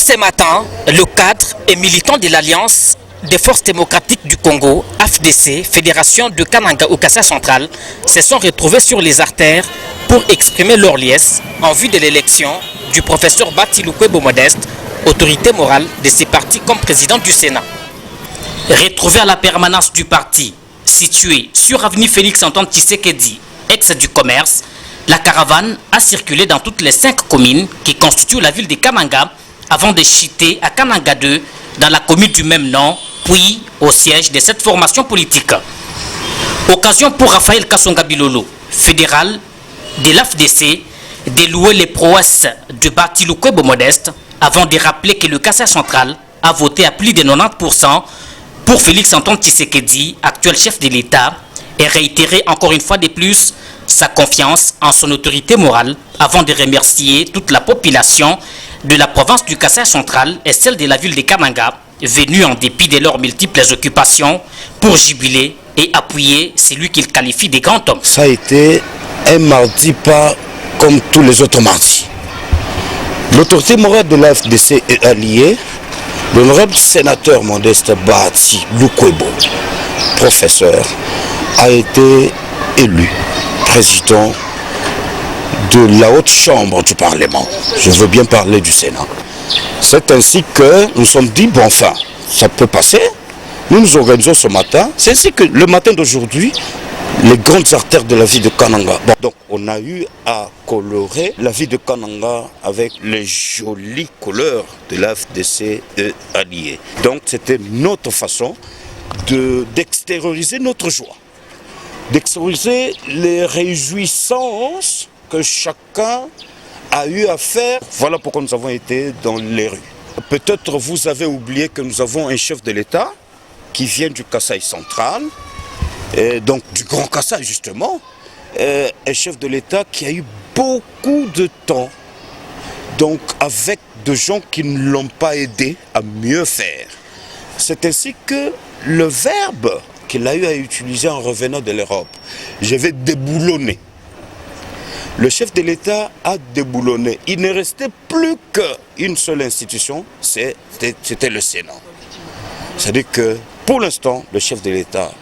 ce matin, le cadre et militant de l'Alliance des forces démocratiques du Congo, AFDC, Fédération de Kananga au Kassai central, se sont retrouvés sur les artères pour exprimer leur liesse en vue de l'élection du professeur Batiloukwebo Modeste, autorité morale de ces partis comme président du Sénat. Retrouvé à la permanence du parti, située sur avenue Félix-Antoine Tshisekedi, ex du commerce, la caravane a circulé dans toutes les 5 communes qui constituent la ville de Kananga avant de chuter à Kananga 2 dans la commune du même nom, puis au siège de cette formation politique. Occasion pour Raphaël Kasonga Bilolo, fédéral de l'AFDC, de louer les prouesses de Batiloukwebo Modeste avant de rappeler que le Kassai central a voté à plus de 90% pour Félix-Antoine Tshisekedi, actuel chef de l'État, et réitérer encore une fois de plus sa confiance en son autorité morale avant de remercier toute la population de la province du Kassai central et celle de la ville de Kananga, venus en dépit de leurs multiples occupations pour jubiler et appuyer celui qu'il qualifie de grand homme. Ça a été un mardi pas comme tous les autres mardis. L'autorité morale de l'AFDC est alliée. L'honorable sénateur Modeste Batiloukwebo, professeur, a été élu président de la haute chambre du Parlement. Je veux bien parler du Sénat. C'est ainsi que nous sommes dit, bon enfin, ça peut passer. Nous nous organisons ce matin. C'est ainsi que le matin d'aujourd'hui, les grandes artères de la ville de Kananga. Bon, donc on a eu à colorer la ville de Kananga avec les jolies couleurs de l'AFDC alliée. Donc c'était notre façon d'extérioriser notre joie, d'extérioriser les réjouissances que chacun a eu à faire. Voilà pourquoi nous avons été dans les rues. Peut-être vous avez oublié que nous avons un chef de l'État qui vient du Kassai central, et donc du Grand Kassai justement, un chef de l'État qui a eu beaucoup de temps, donc avec des gens qui ne l'ont pas aidé à mieux faire. C'est ainsi que le verbe qu'il a eu à utiliser en revenant de l'Europe, je vais déboulonner. Le chef de l'État a déboulonné. Il ne restait plus qu'une seule institution, c'était le Sénat. C'est-à-dire que pour l'instant, le chef de l'État,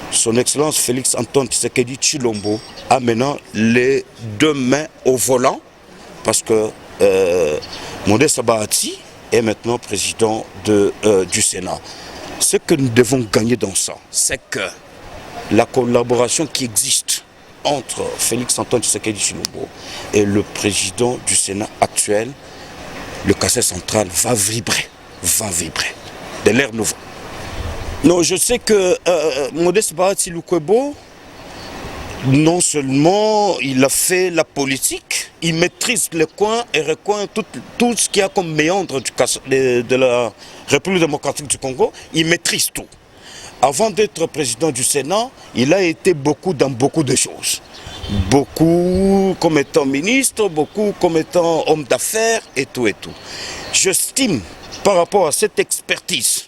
son Excellence Félix-Antoine Tshisekedi Tshilombo, a maintenant les 2 mains au volant parce que Modeste Bahati est maintenant président du Sénat. Ce que nous devons gagner dans ça, c'est que la collaboration qui existe entre Félix-Antoine Tshisekedi Tshilombo et le président du Sénat actuel, le Kassai central va vibrer de l'air nouveau. Non, je sais que Modeste Batiloukwebo, non seulement il a fait la politique, il maîtrise les coins et recoins, tout ce qu'il y a comme méandre de la République démocratique du Congo, il maîtrise tout. Avant d'être président du Sénat, il a été dans beaucoup de choses. Beaucoup comme étant ministre, beaucoup comme étant homme d'affaires et tout et tout. J'estime par rapport à cette expertise,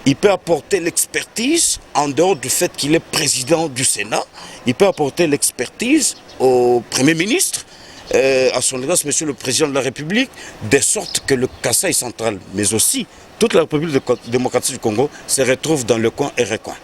il peut apporter l'expertise en dehors du fait qu'il est président du Sénat. Il peut apporter l'expertise au Premier ministre, à son égard, Monsieur le Président de la République, de sorte que le Kassai central, mais aussi toute la République démocratique du Congo, se retrouve dans le coin et recoin.